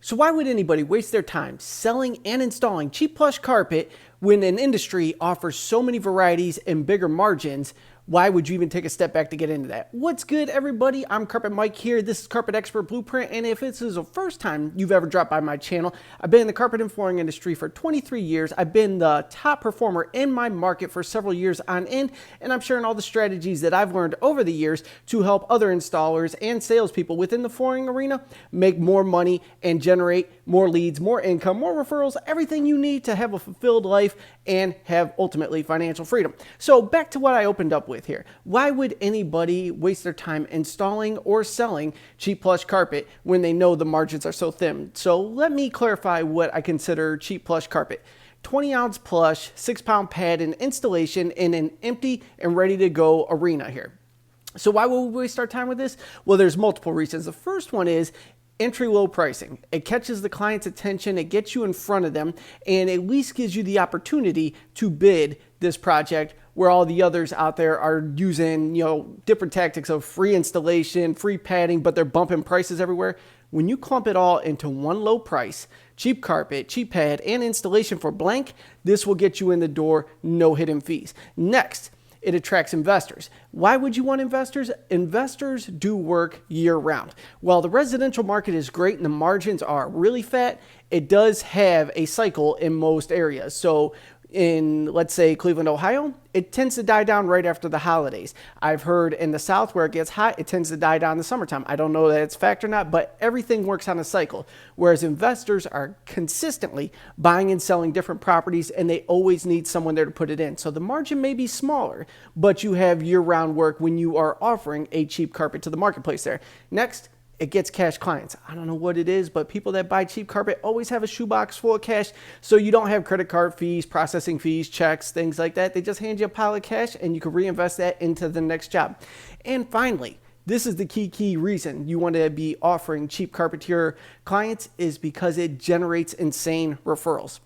So why would anybody waste their time selling and installing cheap plush carpet when an industry offers so many varieties and bigger margins? Why would you even take a step back to get into that? What's good, everybody? I'm Carpet Mike here. This is Carpet Expert Blueprint, and if this is the first time you've ever dropped by my channel, I've been in the carpet and flooring industry for 23 years. I've been the top performer in my market for several years on end, and I'm sharing all the strategies that I've learned over the years to help other installers and salespeople within the flooring arena make more money and generate more leads, more income, more referrals, everything you need to have a fulfilled life and have ultimately financial freedom. So back to what I opened up with here. Why would anybody waste their time installing or selling cheap plush carpet when they know the margins are so thin? So let me clarify what I consider cheap plush carpet. 20-ounce plush, 6-pound pad and installation in an empty and ready to go arena here. So why would we waste our time with this? Well, there's multiple reasons. The first one is entry low pricing. It catches the client's attention, it gets you in front of them, and at least gives you the opportunity to bid this project where all the others out there are using, different tactics of free installation, free padding, but they're bumping prices everywhere. When you clump it all into one low price, cheap carpet, cheap pad, and installation for blank, this will get you in the door, no hidden fees. Next, it attracts investors. Why would you want investors? Investors do work year round. While the residential market is great and the margins are really fat, it does have a cycle in most areas. So in, let's say, Cleveland, Ohio, it tends to die down right after the holidays. I've heard in the South where it gets hot, it tends to die down in the summertime. I don't know that it's fact or not, but everything works on a cycle. Whereas investors are consistently buying and selling different properties, and they always need someone there to put it in. So the margin may be smaller, but you have year-round work when you are offering a cheap carpet to the marketplace there. Next, it gets cash clients. I don't know what it is, but people that buy cheap carpet always have a shoebox full of cash, so you don't have credit card fees, processing fees, checks, things like that. They just hand you a pile of cash and you can reinvest that into the next job. And finally, this is the key reason you want to be offering cheap carpet to your clients is because it generates insane referrals.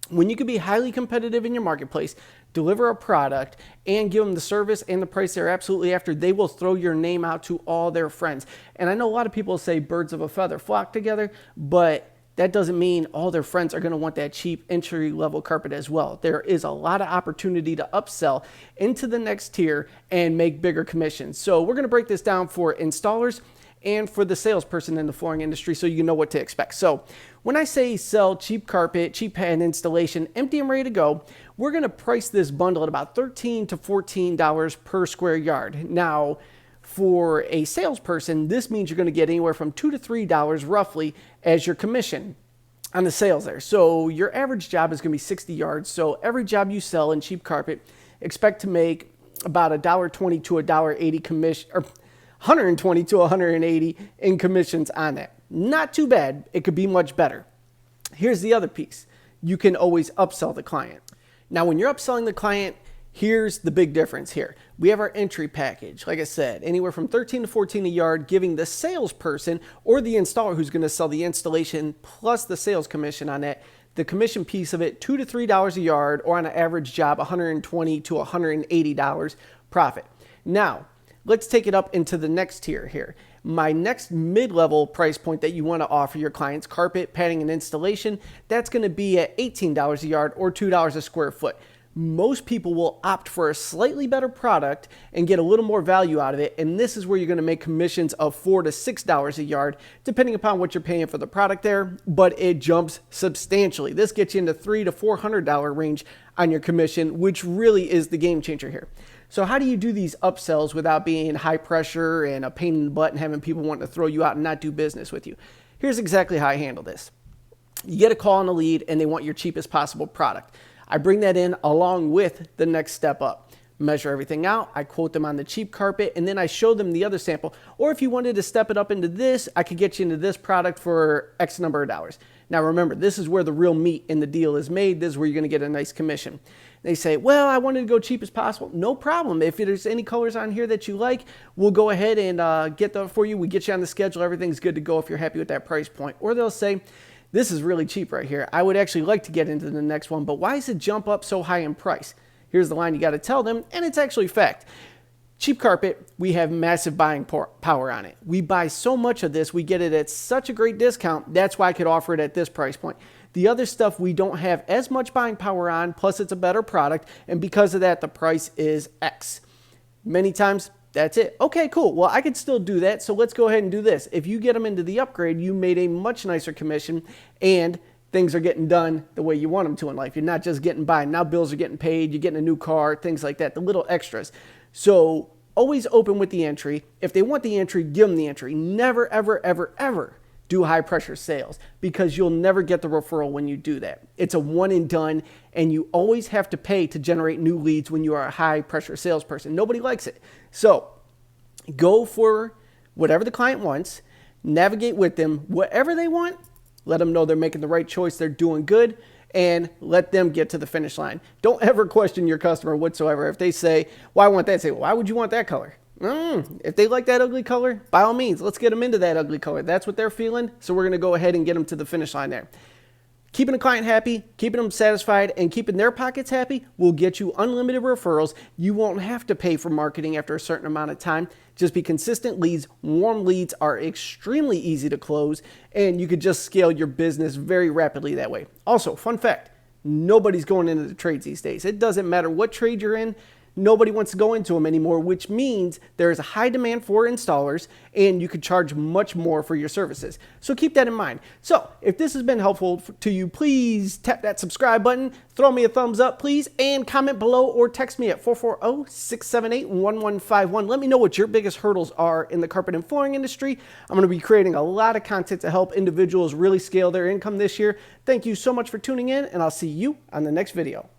When you can be highly competitive in your marketplace, deliver a product, and give them the service and the price they're absolutely after, they will throw your name out to all their friends. And I know a lot of people say birds of a feather flock together, but that doesn't mean all their friends are going to want that cheap entry-level carpet as well. There is a lot of opportunity to upsell into the next tier and make bigger commissions. So we're going to break this down for installers and for the salesperson in the flooring industry so you know what to expect. So when I say sell cheap carpet, cheap pad installation, empty and ready to go, we're going to price this bundle at about $13 to $14 per square yard. Now, for a salesperson, this means you're going to get anywhere from $2 to $3 roughly as your commission on the sales there. So your average job is going to be 60 yards. So every job you sell in cheap carpet, expect to make about $1.20 to $1.80 commission, or 120 to 180 in commissions on that. Not too bad. It could be much better. Here's the other piece. You can always upsell the client. Now, when you're upselling the client, here's the big difference here. We have our entry package. Like I said, anywhere from 13 to 14 a yard, giving the salesperson or the installer who's going to sell the installation plus the sales commission on that, the commission piece of it, $2 to $3 a yard, or on an average job, $120 to $180 profit. Now, let's take it up into the next tier here. My next mid-level price point that you want to offer your clients, carpet, padding, and installation, that's going to be at $18 a yard or $2 a square foot. Most people will opt for a slightly better product and get a little more value out of it, and this is where you're going to make commissions of $4 to $6 a yard, depending upon what you're paying for the product there, but it jumps substantially. This gets you into $300 to $400 range on your commission, which really is the game changer here. So how do you do these upsells without being high pressure and a pain in the butt and having people wanting to throw you out and not do business with you? Here's exactly how I handle this. You get a call on a lead and they want your cheapest possible product. I bring that in along with the next step up. Measure everything out, I quote them on the cheap carpet, and then I show them the other sample. Or if you wanted to step it up into this, I could get you into this product for X number of dollars. Now remember, this is where the real meat in the deal is made. This is where you're going to get a nice commission. They say, well, I wanted to go cheap as possible. No problem. If there's any colors on here that you like, we'll go ahead and get them for you. We get you on the schedule. Everything's good to go if you're happy with that price point. Or they'll say, this is really cheap right here. I would actually like to get into the next one, but why does it jump up so high in price? Here's the line you got to tell them, and it's actually fact. Cheap carpet, we have massive buying power on it. We buy so much of this, we get it at such a great discount. That's why I could offer it at this price point. The other stuff we don't have as much buying power on, plus it's a better product, and because of that, the price is X. Many times, that's it. Okay, cool. Well, I could still do that, so let's go ahead and do this. If you get them into the upgrade, you made a much nicer commission, and things are getting done the way you want them to in life. You're not just getting by. Now bills are getting paid, you're getting a new car, things like that, the little extras. So always open with the entry. If they want the entry, give them the entry. Never, ever, ever, ever do high pressure sales, because you'll never get the referral when you do that. It's a one and done, and you always have to pay to generate new leads when you are a high pressure salesperson. Nobody likes it. So go for whatever the client wants, navigate with them, whatever they want, let them know they're making the right choice, they're doing good, and let them get to the finish line. Don't ever question your customer whatsoever. If they say, well, I want that, say, well, why would you want that color? If they like that ugly color, by all means, let's get them into that ugly color. That's what they're feeling, so we're going to go ahead and get them to the finish line there. Keeping a client happy, keeping them satisfied, and keeping their pockets happy will get you unlimited referrals. You won't have to pay for marketing after a certain amount of time. Just be consistent leads. Warm leads are extremely easy to close, and you could just scale your business very rapidly that way. Also, fun fact, nobody's going into the trades these days. It doesn't matter what trade you're in. Nobody wants to go into them anymore, which means there is a high demand for installers, and you could charge much more for your services. So keep that in mind. So if this has been helpful to you, please tap that subscribe button, throw me a thumbs up, please, and comment below or text me at 440-678-1151. Let me know what your biggest hurdles are in the carpet and flooring industry. I'm going to be creating a lot of content to help individuals really scale their income this year. Thank you so much for tuning in, and I'll see you on the next video.